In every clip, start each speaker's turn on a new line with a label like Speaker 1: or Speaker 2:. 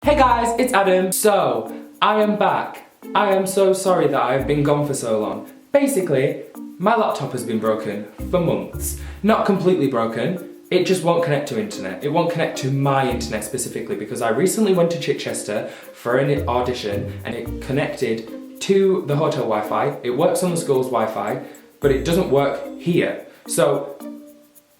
Speaker 1: Hey guys, it's Adam. So, I am back. I am so sorry that I've been gone for so long. Basically, my laptop has been broken for months. Not completely broken, it just won't connect to internet. It won't connect to my internet specifically because I recently went to Chichester for an audition and it connected to the hotel Wi-Fi. It works on the school's Wi-Fi, but it doesn't work here. So,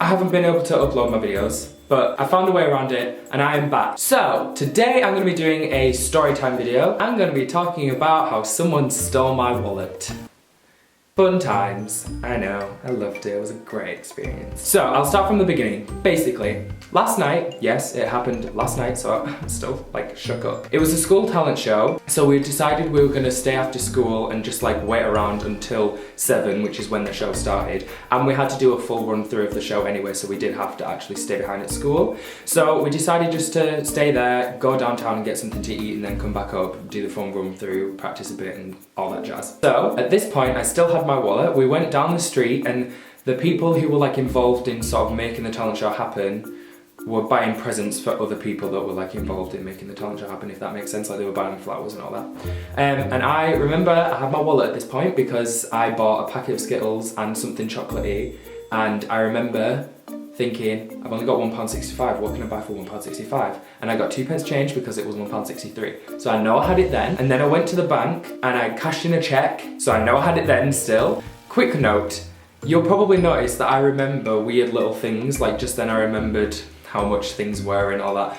Speaker 1: I haven't been able to upload my videos, but I found a way around it and I am back. So, today I'm going to be doing a story time video. I'm going to be talking about how someone stole my wallet. Fun times. I know, I loved it. It was a great experience. So, I'll start from the beginning. Basically, last night, yes, it happened last night, so I'm still like shook up. It was a school talent show, so we decided we were going to stay after school and just like wait around until 7, which is when the show started. And we had to do a full run through of the show anyway, so we did have to actually stay behind at school. So we decided just to stay there, go downtown and get something to eat and then come back up, do the full run through, practice a bit and all that jazz. So at this point, I still had my wallet. We went down the street and the people who were like involved in sort of making the talent show happen were buying presents for other people that were like involved in making the talent show happen, if that makes sense. Like they were buying flowers and all that. And I remember I had my wallet at this point because I bought a packet of Skittles and something chocolatey. And I remember thinking, I've only got £1.65, what can I buy for £1.65? And I got 2p change because it was £1.63. So I know I had it then. And then I went to the bank and I cashed in a cheque. So I know I had it then still. Quick note, you'll probably notice that I remember weird little things. Like just then I remembered how much things were and all that.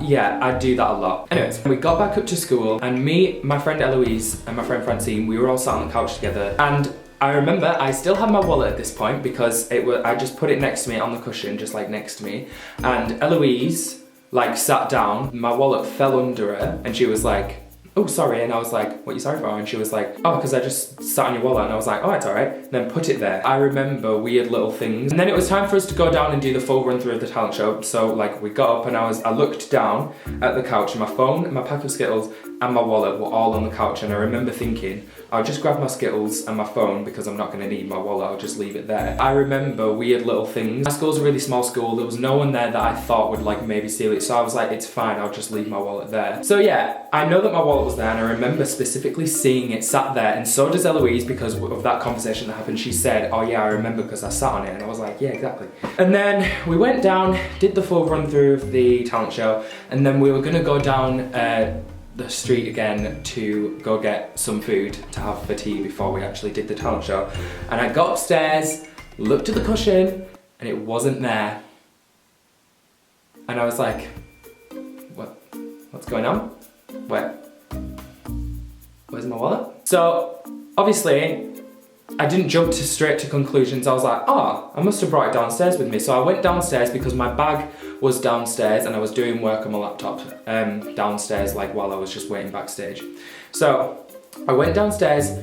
Speaker 1: Yeah, I do that a lot. Anyways, we got back up to school and me, my friend Eloise and my friend Francine, we were all sat on the couch together. And I remember I still had my wallet at this point because I just put it next to me on the cushion, just like next to me. And Eloise like sat down, my wallet fell under her and she was like, oh sorry, and I was like, what are you sorry for? And she was like, oh, because I just sat on your wallet. And I was like, oh, it's all right. And then put it there. I remember weird little things. And then it was time for us to go down and do the full run through of the talent show. So like we got up and I looked down at the couch and my phone, my pack of Skittles and my wallet were all on the couch. And I remember thinking, I'll just grab my Skittles and my phone because I'm not gonna need my wallet, I'll just leave it there. I remember weird little things. My school's a really small school, there was no one there that I thought would like maybe steal it, so I was like, it's fine, I'll just leave my wallet there. So yeah, I know that my wallet was there and I remember specifically seeing it sat there, and so does Eloise because of that conversation that happened. She said, oh yeah, I remember because I sat on it, and I was like, yeah, exactly. And then we went down, did the full run through of the talent show, and then we were gonna go down the street again to go get some food to have for tea before we actually did the talent show. And I got upstairs, looked at the cushion, and it wasn't there. And I was like, what's going on? Where's my wallet? So, obviously, I didn't jump straight to conclusions. I was like, oh, I must have brought it downstairs with me. So I went downstairs because my bag was downstairs and I was doing work on my laptop downstairs like while I was just waiting backstage. So I went downstairs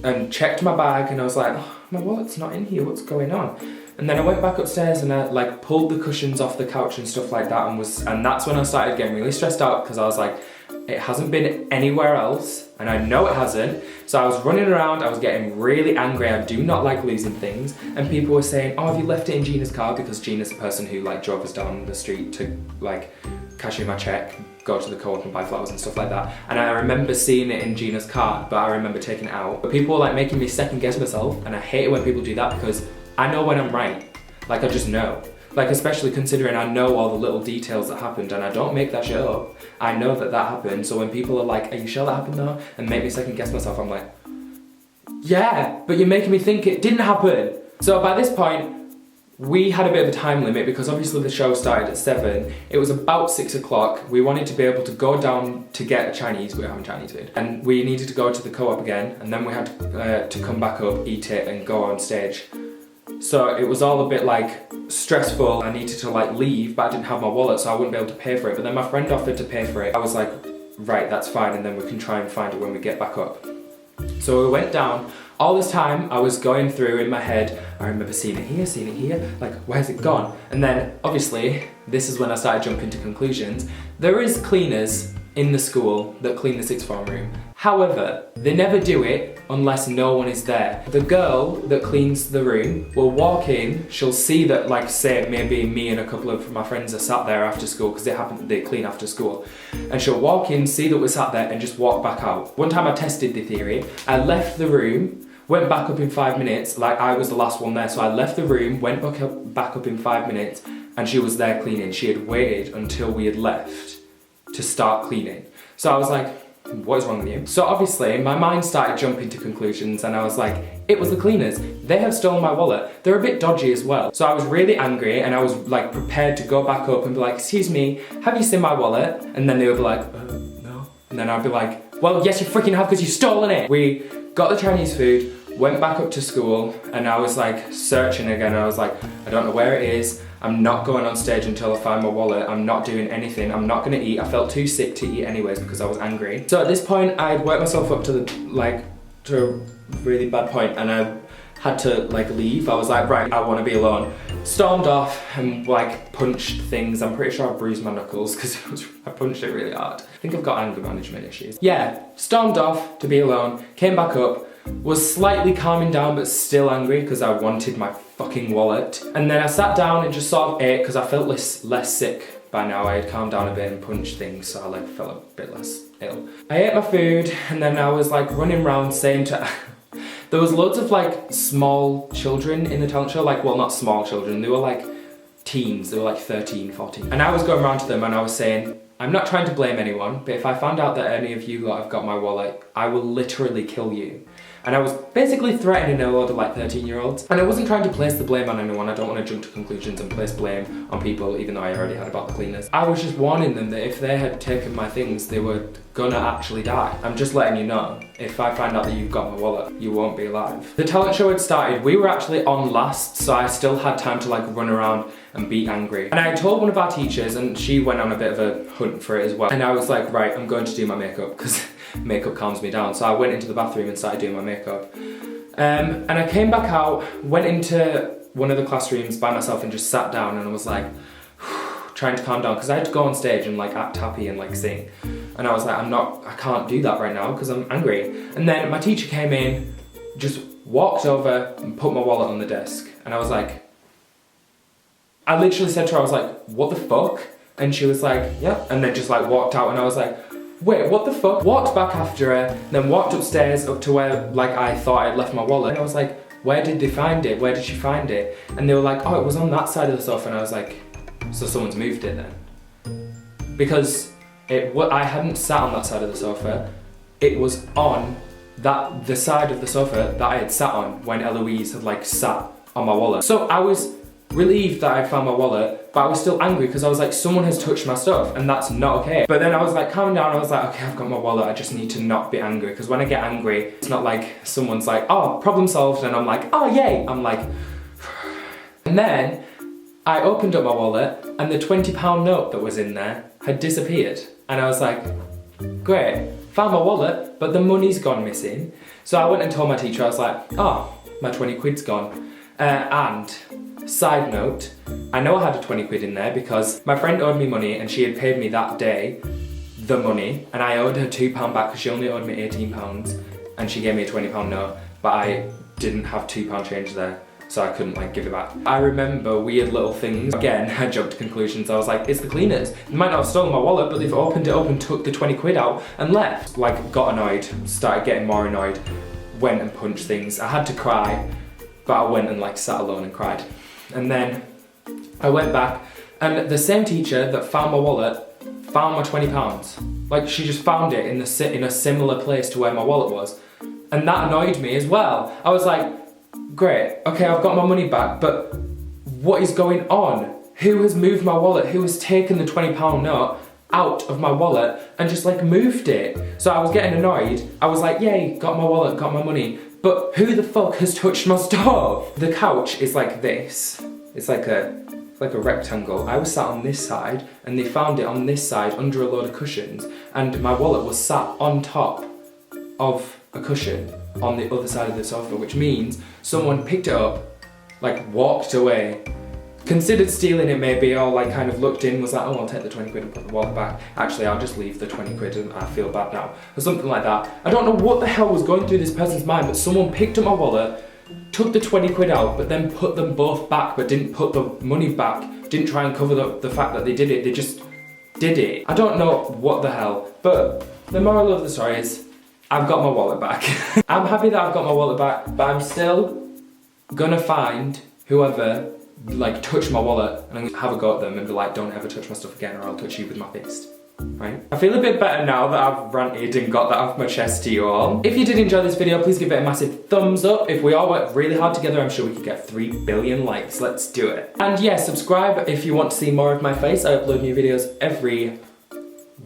Speaker 1: and checked my bag and I was like, oh, my wallet's not in here, what's going on? And then I went back upstairs and I like pulled the cushions off the couch and stuff like that, and that's when I started getting really stressed out because I was like, it hasn't been anywhere else, and I know it hasn't. So I was running around, I was getting really angry. I do not like losing things. And people were saying, oh, have you left it in Gina's car? Because Gina's the person who like drove us down the street to like cash in my check, go to the co-op and buy flowers and stuff like that. And I remember seeing it in Gina's car, but I remember taking it out. But people were like making me second guess myself, and I hate it when people do that because I know when I'm right. Like I just know. Like especially considering I know all the little details that happened and I don't make that shit up. I know that happened, so when people are like, are you sure that happened though? And make me second guess myself, I'm like, yeah, but you're making me think it didn't happen. So by this point, we had a bit of a time limit because obviously the show started at 7. It was about 6 o'clock. We wanted to be able to go down to get a Chinese, we were having Chinese food. And we needed to go to the co-op again, and then we had to come back up, eat it, and go on stage. So it was all a bit like stressful. I needed to like leave, but I didn't have my wallet, so I wouldn't be able to pay for it. But then my friend offered to pay for it. I was like, right, that's fine, and then we can try and find it when we get back up. So we went down. All this time I was going through in my head, I remember seeing it here, like where's it gone? And then obviously, this is when I started jumping to conclusions. There is cleaners in the school that clean the sixth form room. However, they never do it unless no one is there. The girl that cleans the room will walk in, she'll see that, like, say maybe me and a couple of my friends are sat there after school, because they clean after school, and she'll walk in, see that we're sat there, and just walk back out. One time I tested the theory. I left the room, went back up in 5 minutes, like I was the last one there, so I left the room, went back up in 5 minutes, and she was there cleaning. She had waited until we had left to start cleaning. So I was like, what is wrong with you? So obviously my mind started jumping to conclusions, and I was like, it was the cleaners. They have stolen my wallet. They're a bit dodgy as well. So I was really angry, and I was like prepared to go back up and be like, excuse me, have you seen my wallet? And then they would be like, no. And then I'd be like, well, yes you freaking have, because you've stolen it. We got the Chinese food, went back up to school, and I was like searching again. I was like, I don't know where it is. I'm not going on stage until I find my wallet. I'm not doing anything. I'm not gonna eat. I felt too sick to eat anyways because I was angry. So at this point, I'd worked myself up to a really bad point, and I had to like leave. I was like, right, I want to be alone. Stormed off and like punched things. I'm pretty sure I bruised my knuckles because I punched it really hard. I think I've got anger management issues. Yeah, stormed off to be alone. Came back up. Was slightly calming down but still angry because I wanted my fucking wallet. And then I sat down and just sort of ate because I felt less sick by now. I had calmed down a bit and punched things, so I like felt a bit less ill. I ate my food, and then I was like running around saying to there was loads of like small children in the talent show, like, well, not small children, they were like teens, they were like 13, 14. And I was going around to them and I was saying, I'm not trying to blame anyone, but if I found out that any of you lot have got my wallet, I will literally kill you. And I was basically threatening a load of like 13-year-olds. And I wasn't trying to place the blame on anyone. I don't want to jump to conclusions and place blame on people, even though I already had about the cleaners. I was just warning them that if they had taken my things, they were gonna actually die. I'm just letting you know, if I find out that you've got my wallet, you won't be alive. The talent show had started. We were actually on last, so I still had time to like run around and be angry. And I told one of our teachers, and she went on a bit of a hunt for it as well. And I was like, right, I'm going to do my makeup, because makeup calms me down. So I went into the bathroom and started doing my makeup. And I came back out, went into one of the classrooms by myself and just sat down, and I was like, trying to calm down, because I had to go on stage and like act happy and like sing. And I was like, I can't do that right now because I'm angry. And then my teacher came in, just walked over and put my wallet on the desk. And I was like, I literally said to her, I was like, what the fuck? And she was like, yeah. And then just like walked out, and I was like, wait, what the fuck? Walked back after her, then walked upstairs up to where like I thought I'd left my wallet. And I was like, where did they find it? Where did she find it? And they were like, oh, it was on that side of the sofa. And I was like, so someone's moved it then? Because I hadn't sat on that side of the sofa. It was on the side of the sofa that I had sat on when Eloise had like sat on my wallet. So I was relieved that I found my wallet, but I was still angry because I was like, someone has touched my stuff and that's not okay. But then I was like calming down, I was like, okay, I've got my wallet, I just need to not be angry, because when I get angry, it's not like someone's like, oh, problem solved, and I'm like, oh yay, I'm like, and then I opened up my wallet and the £20 note that was in there had disappeared. And I was like, great, found my wallet, but the money's gone missing. So I went and told my teacher, I was like, oh, my 20 quid's gone. And side note, I know I had a 20 quid in there because my friend owed me money and she had paid me that day the money, and I owed her £2 back because she only owed me £18 and she gave me a £20 note, but I didn't have £2 change there, so I couldn't like give it back. I remember weird little things. Again, I jumped to conclusions. I was like, it's the cleaners. They might not have stolen my wallet, but they've opened it up and took the 20 quid out and left. Like, got annoyed, started getting more annoyed, went and punched things. I had to cry, but I went and like sat alone and cried. And then I went back, and the same teacher that found my wallet found my £20. Like, she just found it in a similar place to where my wallet was. And that annoyed me as well. I was like, great, okay, I've got my money back, but what is going on? Who has moved my wallet? Who has taken the £20 note out of my wallet and just like moved it? So I was getting annoyed. I was like, yay, got my wallet, got my money. But who the fuck has touched my stuff? The couch is like this. It's like a rectangle. I was sat on this side and they found it on this side under a load of cushions, and my wallet was sat on top of a cushion on the other side of the sofa, which means someone picked it up, like walked away, considered stealing it maybe, or like kind of looked in, was like, oh, I'll take the 20 quid and put the wallet back. Actually, I'll just leave the 20 quid and I feel bad now. Or something like that. I don't know what the hell was going through this person's mind, but someone picked up my wallet, took the 20 quid out, but then put them both back, but didn't put the money back. Didn't try and cover the fact that they did it. They just did it. I don't know what the hell, but the moral of the story is, I've got my wallet back. I'm happy that I've got my wallet back, but I'm still gonna find whoever like touched my wallet and I'm gonna have a go at them and be like, don't ever touch my stuff again or I'll touch you with my fist. Right? I feel a bit better now that I've ranted and got that off my chest to you all. If you did enjoy this video, please give it a massive thumbs up. If we all work really hard together, I'm sure we could get 3 billion likes. Let's do it. And yeah, subscribe if you want to see more of my face. I upload new videos every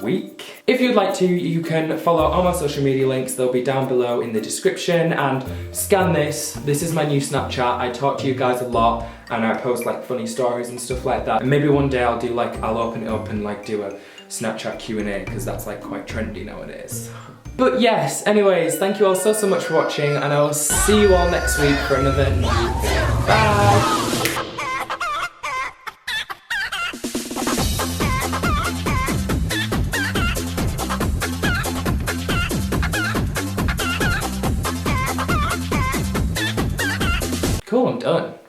Speaker 1: week. If you'd like to, you can follow all my social media links. They'll be down below in the description, and scan this. This is my new Snapchat. I talk to you guys a lot and I post like funny stories and stuff like that. And maybe one day I'll open it up and like do a Snapchat Q&A, because that's like quite trendy nowadays. But yes, anyways, thank you all so much for watching, and I will see you all next week for another new video. Bye! Cool, I'm done.